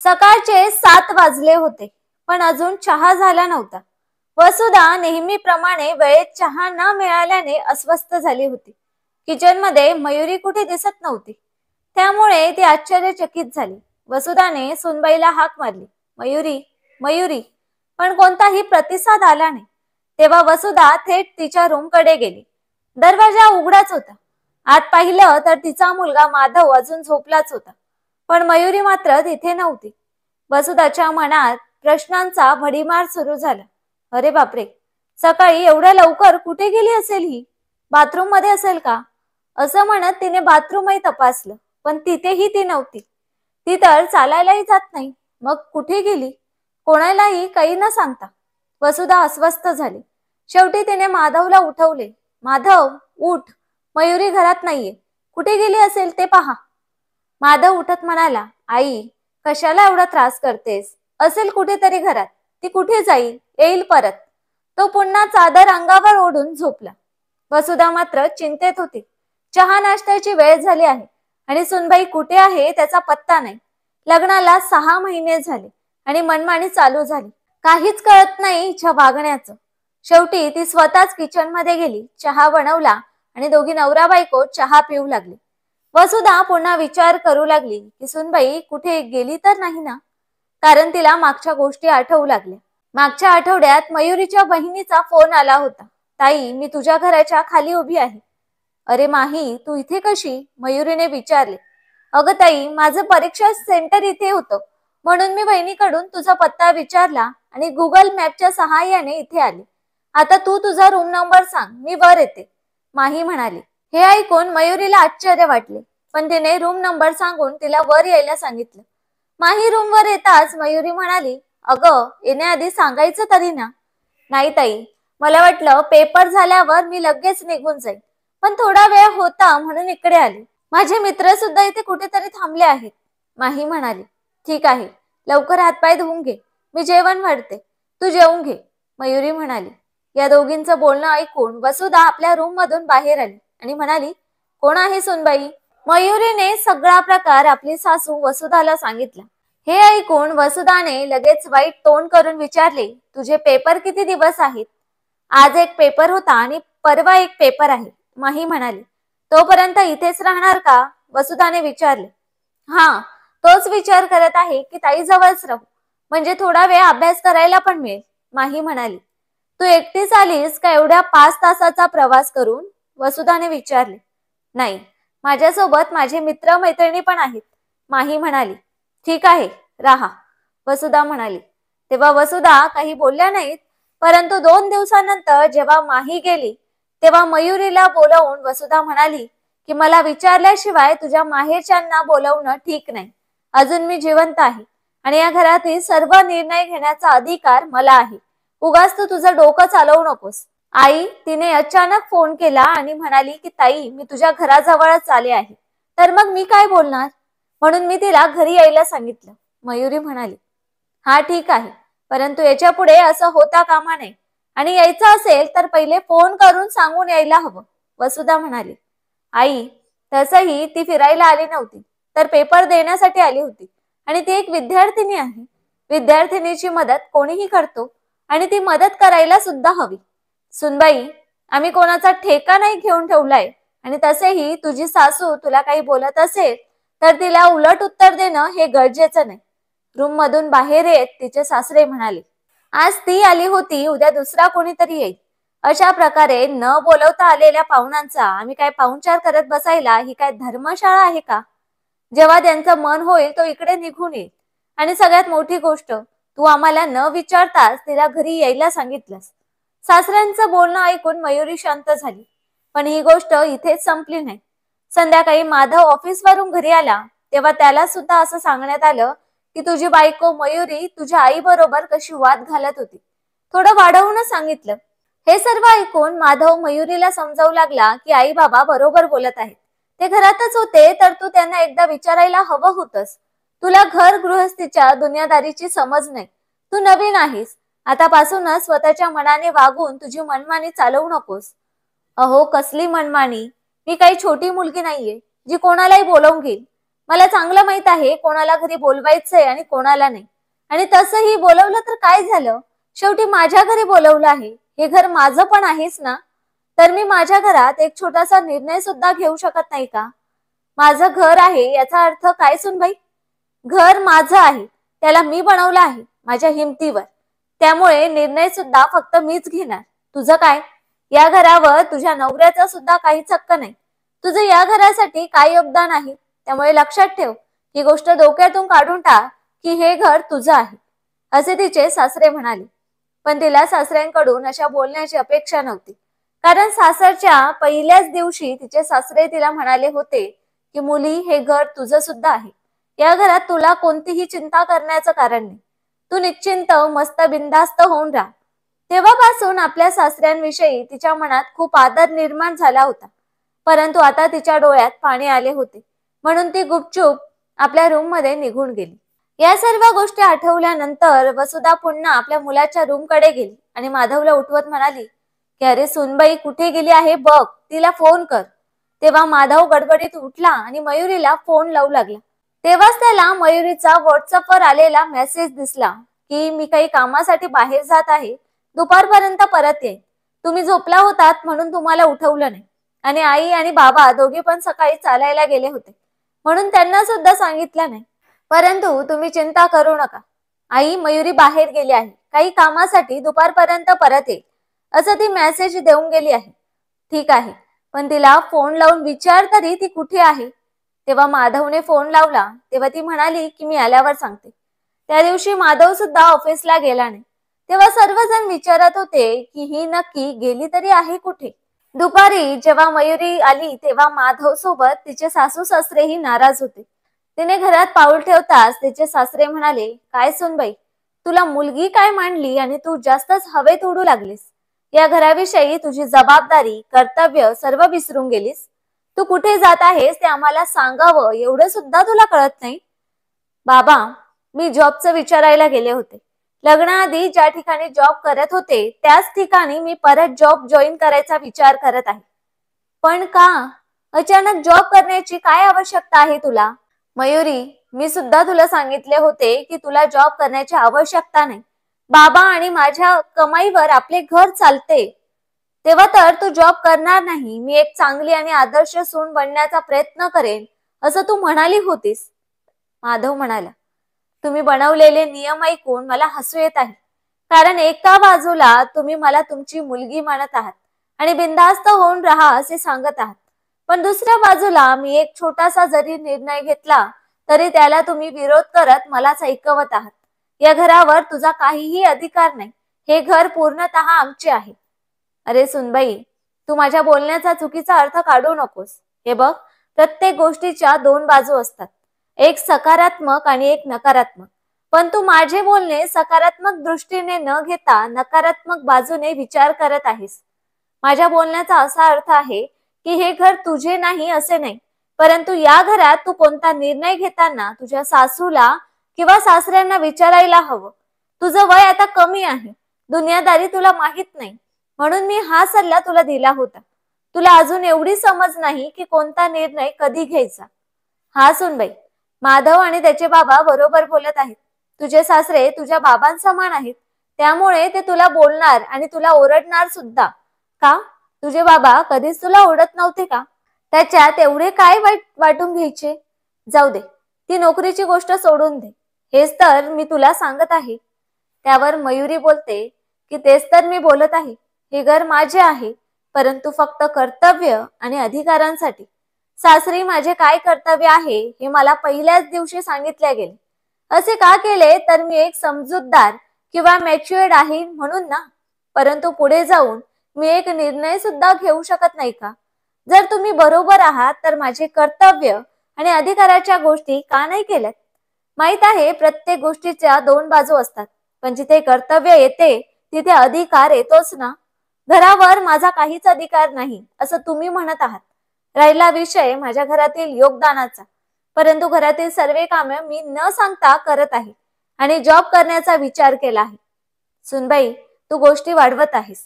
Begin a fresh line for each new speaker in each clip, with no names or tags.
सकाळचे 7 वाजले होते, पण अजून चहा झाला नव्हता. वसुधा नेहमीप्रमाणे वेळेत चहा न मिळाल्याने अस्वस्थ झाली होती. किचनमध्ये मयुरी कुठे दिसत नव्हती, त्यामुळे ती आश्चर्यचकित झाली. वसुधाने सुनबाईला हाक मारली, मयुरी, मयुरी, पण कोणताही प्रतिसाद आला नाही. तेव्हा वसुधा थेट तिच्या रूमकडे गेली. दरवाजा उघडाच होता. आत पाहिलं तर तिचा मुलगा माधव अजून झोपलाच होता, पण मयुरी मात्र तिथे नव्हती. वसुधाच्या मनात प्रश्नांचा भडीमार सुरू झाला. अरे बापरे, सकाळी एवढ्या लवकर कुठे गेली असेल ही? बाथरूम मध्ये असेल का? असं म्हणत तिने बाथरूमही तपासलं, पण तिथेही ती नव्हती. ती तर चालायलाही जात नाही, मग कुठे गेली? कोणालाही काही न सांगता वसुधा अस्वस्थ झाली. शेवटी तिने माधवला उठवले. माधव, उठ, मयुरी घरात नाहीये. कुठे गेली असेल ते पहा. माधव उठत म्हणाला, आई, कशाला एवढा त्रास करतेस? असेल कुठेतरी घरात. ती कुठे जाईल? येईल परत. तो पुन्हा चादर अंगावर ओढून झोपला. वसुधा मात्र चिंतेत होती. चहा नाश्त्याची वेळ झाली आहे आणि सुनबाई कुठे आहे त्याचा पत्ता नाही. लग्नाला 6 महिने झाले आणि मनमानी चालू झाली. काहीच कळत नाही हिच्या वागण्याचं. शेवटी ती स्वतःच किचन मध्ये गेली, चहा बनवला आणि दोघी नवरा बायको चहा पिऊ लागले. वसुधा पुन्हा विचार करू लागली की सुनबाई कुठे गेली तर नाही ना, कारण तिला मागच्या गोष्टी आठवू लागल्या. मागच्या आठवड्यात मयुरीच्या बहिणीचा फोन आला होता. ताई, मी तुझ्या घराच्या खाली उभी आहे. अरे माही, तू इथे कशी? मयुरीने विचारले. अगं ताई, माझं परीक्षा सेंटर इथे होतं, म्हणून मी बहिणीकडून तुझा पत्ता विचारला आणि गुगल मॅपच्या सहाय्याने इथे आले. आता तू तुझा रूम नंबर सांग, मी वर येते, माही म्हणाली. हे ऐकून मयुरीला आश्चर्य वाटले, पण तिने रूम नंबर सांगून तिला वर यायला सांगितलं. माही रूमवर येताच मयुरी म्हणाली, अगं, येण्याआधी सांगायचं तरी ना. नाही ताई, मला वाटलं पेपर झाल्यावर मी लगेच निघून जाईल, पण थोडा वेळ होता म्हणून इकडे आले. माझे मित्र सुद्धा इथे कुठेतरी थांबले आहेत, माही म्हणाली. ठीक आहे, लवकर हातपाय धुवून घे, मी जेवण वाढते, तू जेवून घे, मयुरी म्हणाली. या दोघींचं बोलणं ऐकून वसुधा आपल्या रूम मधून बाहेर आली आणि म्हणाली, कोण आहे सुनबाई? मयुरीने सगळा प्रकार आपली सासू वसुधाला सांगितला. हे ऐकून वसुधाने लगेच वाईट तोंड करून विचारले, तुझे पेपर किती दिवस आहेत? आज एक पेपर होता आणि परवा एक पेपर आहे, माही म्हणाली. तोपर्यंत इथेच राहणार का? वसुधाने विचारले. हा, तोच विचार करत आहे की ताई जवळच राहू, म्हणजे थोडा वेळ अभ्यास करायला पण मिळेल, माही म्हणाली. तू एकटीच आलीस का एवढ्या 5 तासाचा प्रवास करून? वसुधाने विचारले. नाही, माझ्यासोबत माझे मित्र मैत्रिणी पण आहेत, माही म्हणाली. ठीक आहे, राहा, वसुधा म्हणाली. तेव्हा वसुधा काही बोलल्या नाहीत, परंतु 2 दिवसानंतर जेव्हा माही गेली तेव्हा मयुरीला बोलावून वसुधा म्हणाली की मला विचारल्याशिवाय तुझ्या माहेरच्यांना बोलवणं ठीक नाही. अजून मी जिवंत आहे आणि या घरातील सर्व निर्णय घेण्याचा अधिकार मला आहे. उगाच तू तुझं डोकं चालवू नकोस. आई, तिने अचानक फोन केला आणि म्हणाली की ताई, मी तुझ्या घराजवळच आले आहे. तर मग मी काय बोलणार? म्हणून मी तिला घरी यायला सांगितलं, मयुरी म्हणाली. हा ठीक आहे, परंतु याच्या पुढे असं होता कामा नये आणि यायचं असेल तर पहिले फोन करून सांगून यायला हवं, वसुधा म्हणाली. आई, तसंही ती फिरायला आली नव्हती, तर पेपर देण्यासाठी आली होती आणि ती एक विद्यार्थिनी आहे. विद्यार्थिनीची मदत कोणीही करतो आणि ती मदत करायला सुद्धा हवी. सुनबाई, आम्ही कोणाचा ठेका नाही घेऊन ठेवलाय आणि तसेही तुझी सासू तुला काही बोलत असेल तर तिला उलट उत्तर देणं हे गरजेचं नाही. रूम मधून बाहेर येत तिचे सासरे म्हणाले. आज ती आली होती, उद्या दुसरा कोणीतरी येईल. अशा प्रकारे न बोलवता आलेल्या पाहुण्यांचा आम्ही काय पाहुणचार करत बसायला ही काय धर्मशाळा आहे का? जेव्हा त्यांचं मन होईल तो इकडे निघून येईल. आणि सगळ्यात मोठी गोष्ट, तू आम्हाला न विचारताच तिला घरी यायला सांगितलंस. सासऱ्यांचं बोलणं ऐकून मयुरी शांत झाली, पण ही गोष्ट इथेच संपली नाही. संध्याकाळी माधव ऑफिसवरून घरी आला तेव्हा त्याला सुद्धा असं सांगण्यात आलं की तुझी बायको मयुरी तुझ्या आई बरोबर कशी वाद घालत होती. थोडं वाढवूनच सांगितलं. हे सर्व ऐकून माधव मयुरीला समजावू लागला की आई बाबा बरोबर बोलत आहेत. ते घरातच होते तर तू त्यांना एकदा विचारायला हवं होतंस. तुला घर गृहस्थीच्या दुनियादारीची समज नाही. तू नवीन आहेस. आतापासूनच स्वतःच्या मनाने वागून तुझी मनमानी चालवू नकोस. अहो, कसली मनमानी? मी काही छोटी मुलगी नाहीये जी कोणालाही बोलावून घेईल. मला चांगलं माहित आहे कोणाला घरी बोलवायचंय आणि कोणाला नाही. आणि तसंही बोलवलं तर काय झालं, शेवटी माझ्या घरी बोलवलं आहे, हे घर माझं पण आहेच ना. तर मी माझ्या घरात एक छोटासा निर्णय सुद्धा घेऊ शकत नाही का? माझं घर आहे याचा अर्थ काय सुनबाई? घर माझं आहे, त्याला मी बनवलं आहे माझ्या हिमतीवर. त्यामुळे निर्णय सुद्धा फक्त मीच घेणार. तुझं काय? या घरावर तुझ्या नवऱ्याचा सुद्धा काहीच हक्क नाही. तुझं या घरासाठी काय योगदान आहे? त्यामुळे लक्षात ठेव, ही गोष्ट डोक्यातून काढून टाक की हे घर तुझं आहे, असे तिचे सासरे म्हणाले. पण तिला सासऱ्यांकडून अशा बोलण्याची अपेक्षा नव्हती. कारण सासरच्या पहिल्याच दिवशी तिचे सासरे तिला म्हणाले होते की मुली, हे घर तुझं सुद्धा आहे. या घरात तुला कोणतीही चिंता करण्याचं कारण नाही. तू निश्चिंत मस्त बिनधास्त होऊन राहा. तेव्हापासून आपल्या सासऱ्यांविषयी तिच्या मनात खूप आदर निर्माण झाला होता. परंतु आता तिच्या डोळ्यात पाणी आले होते, म्हणून ती गुपचूप आपल्या रूम मध्ये निघून गेली. या सर्व गोष्टी आठवल्यानंतर वसुधा पुन्हा आपल्या मुलाच्या रूम कडे गेली आणि माधवला उठवत म्हणाली की अरे सुनबाई कुठे गेली आहे बघ, तिला फोन कर. तेव्हा माधव गडबडीत उठला आणि मयुरीला फोन लावू लागला. तेव्हाच त्याला मयुरीचा व्हॉट्सअपवर आलेला मेसेज दिसला की मी काही कामासाठी बाहेर जात आहे, दुपारपर्यंत परत येईन. तुम्ही झोपला होतात म्हणून तुम्हाला उठवलं नाही. आणि आई आणि बाबा दोघे पण सकाळी चालायला गेले होते, म्हणून त्यांना सुद्धा सांगितलं नाही. परंतु तुम्ही चिंता करू नका आई, मयुरी बाहेर गेली आहे, काही कामासाठी दुपारपर्यंत परत येईल, असं ती मेसेज देऊन गेली आहे. ठीक आहे, पण तिला फोन लावून विचार तरी ती कुठे आहे. तेव्हा माधवने फोन लावला तेव्हा ती म्हणाली की मी आल्यावर सांगते. त्या दिवशी माधव सुद्धा ऑफिसला गेला नाही. तेव्हा सर्वजण विचारत होते की ही नक्की गेली तरी आहे कुठे. दुपारी जेव्हा मयुरी आली तेव्हा माधव सोबत तिचे सासू सासरेही नाराज होते. तिने घरात पाऊल ठेवताच तिचे सासरे म्हणाले, काय सुनबाई, तुला मुलगी काय मांडली आणि तू जास्तच हवेत उडू लागलीस. या घराविषयी तुझी जबाबदारी कर्तव्य सर्व विसरून गेलीस. तू कुठे जात आहेस ते आम्हाला सांगावं एवढं सुद्धा तुला कळत नाही. बाबा, मी जॉबचं विचारायला गेले होते. लग्नाआधी ज्या ठिकाणी जॉब करत होते त्याच ठिकाणी मी परत जॉब जॉईन करायचा विचार करत आहे. पण का? अचानक जॉब करण्याची काय आवश्यकता आहे तुला? मयुरी, मी सुद्धा तुला सांगितले होते की तुला जॉब करण्याची आवश्यकता नाही. बाबा आणि माझ्या कमाईवर आपले घर चालते. तेव्हा तर तू जॉब करणार नाही, मी एक चांगली आणि आदर्श सून बनण्याचा प्रयत्न करेन, असं तू म्हणाली होतीस. माधव म्हणाला, तुम्ही बनवलेले नियम ऐकून मला हसू येत आहे. कारण एका बाजूला तुम्ही मला तुमची मुलगी मानत आहात आणि बिनधास्त होऊन राहा असे सांगत आहात, पण दुसऱ्या बाजूला मी एक छोटासा जरी निर्णय घेतला तरी त्याला तुम्ही विरोध करत मलाच ऐकवत आहात. या घरावर तुझा काहीही अधिकार नाही. हे घर पूर्णतः आमचे आहे. अरे सुनबाई, तू माझ्या बोलण्याचा चुकीचा अर्थ काढू नकोस. हे बघ, प्रत्येक गोष्टीच्या दोन बाजू असतात, एक सकारात्मक आणि एक नकारात्मक. पण तू माझे बोलणे सकारात्मक दृष्टीने न घेता नकारात्मक बाजूने विचार करत आहेस. माझ्या बोलण्याचा असा अर्थ आहे की हे घर तुझे नाही असे नाही, परंतु या घरात तू कोणता निर्णय घेताना तुझ्या सासूला किंवा सासऱ्यांना विचारायला हवं. तुझं वय आता कमी आहे, दुनियादारी तुला माहित नाही, म्हणून मी हा सल्ला तुला दिला होता. तुला अजून एवढी समज नाही की कोणता निर्णय कधी घ्यायचा. हा सुनबाई, माधव आणि त्याचे बाबा बरोबर बोलत आहेत. तुझे सासरे तुझ्या बाबांसमान आहेत, त्यामुळे ते तुला बोलणार आणि तुला ओरडणार सुद्धा. का? तुझे बाबा कधीच तुला ओरडत नव्हते का? त्याच्यात एवढे काय वाईट वाटून घ्यायचे? जाऊ दे, ती नोकरीची गोष्ट सोडून दे. हेच तर मी तुला सांगत आहे. त्यावर मयुरी बोलते की तेच तर मी बोलत आहे. हे घर माझे आहे, परंतु फक्त कर्तव्य आणि अधिकारांसाठी. सासरी माझे काय कर्तव्य आहे हे मला पहिल्याच दिवशी सांगितले गेले. असे का केले तर मी एक समजूतदार किंवा मॅच्युअर्ड आहे म्हणून ना. परंतु पुढे जाऊन मी एक निर्णय सुद्धा घेऊ शकत नाही का? जर तुम्ही बरोबर आहात तर माझे कर्तव्य आणि अधिकाराच्या गोष्टी का नाही केल्यात? माहित आहे, प्रत्येक गोष्टीच्या दोन बाजू असतात, पण जिथे कर्तव्य येते तिथे अधिकार येतोच ना. घरावर माझा काहीच अधिकार नाही असं तुम्ही म्हणत आहात. राहिला विषय माझ्या घरातील योगदानाचा, परंतु घरातील सर्व कामे मी न सांगता करत आहे आणि जॉब करण्याचा विचार केला आहे. सुनबाई, तू गोष्टी वाढवत आहेस.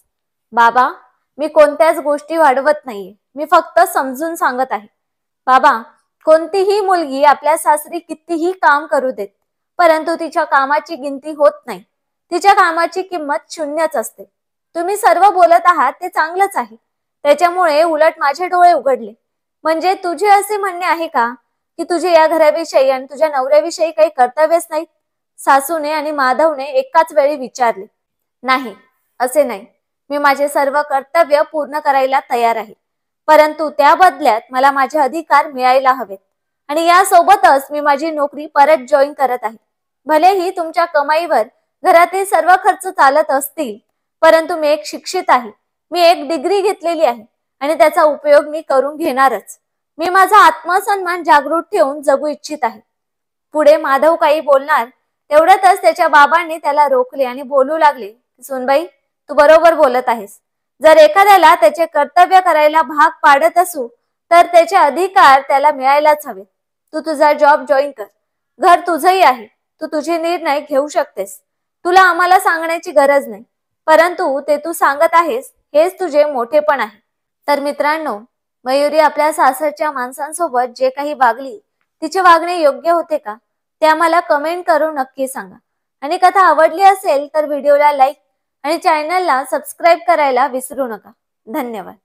बाबा, मी कोणत्याच गोष्टी वाढवत नाहीये, मी फक्त समजून सांगत आहे. बाबा, कोणतीही मुलगी आपल्या सासरी कितीही काम करू देत, परंतु तिच्या कामाची गिनती होत नाही. तिच्या कामाची किंमत शून्यच असते. तुम्ही सर्व बोलत आहात ते चांगलंच आहे. त्याच्यामुळे उलट माझे डोळे उघडले. म्हणजे तुझे असे म्हणणे आहे का की तुझे या घराविषयी आणि तुझ्या नवऱ्याविषयी काही कर्तव्यच नाहीत? सासूने आणि माधवने एकाच वेळी विचारले. नाही, असे नाही. मी माझे सर्व कर्तव्य पूर्ण करायला तयार आहे. परंतु त्या बदल्यात मला माझे अधिकार मिळायला हवेत. आणि यासोबतच मी माझी नोकरी परत जॉईन करत आहे. भलेही तुमच्या कमाईवर घरातील सर्व खर्च चालत असतील, परंतु मी एक शिक्षित आहे. मी एक डिग्री घेतलेली आहे आणि त्याचा उपयोग मी करून घेणारच. मी माझा आत्मसन्मान जागृत ठेवून जगू इच्छित आहे. पुढे माधव काही बोलणार तेवढ्यातच त्याच्या बाबांनी त्याला रोखले आणि बोलू लागले. सुनबाई, तू बरोबर बोलत आहेस. जर एखाद्याला त्याचे कर्तव्य करायला भाग पाडत असू तर त्याचे अधिकार त्याला मिळायलाच हवे. तू तुझा जॉब जॉईन कर. घर तुझंही आहे. तू तुझे निर्णय घेऊ शकतेस. तुला आम्हाला सांगण्याची गरज नाही. परंतु ते तू सांगत आहेस हेच तुझे मोठेपण आहे. तर मित्रांनो, मयुरी आपल्या सासरच्या माणसांसोबत जे काही वागली, तिचे वागणे योग्य होते का? ते आम्हाला कमेंट करून नक्की सांगा. आणि कथा आवडली असेल तर व्हिडिओला लाईक आणि चॅनलला सबस्क्राईब करायला विसरू नका. धन्यवाद.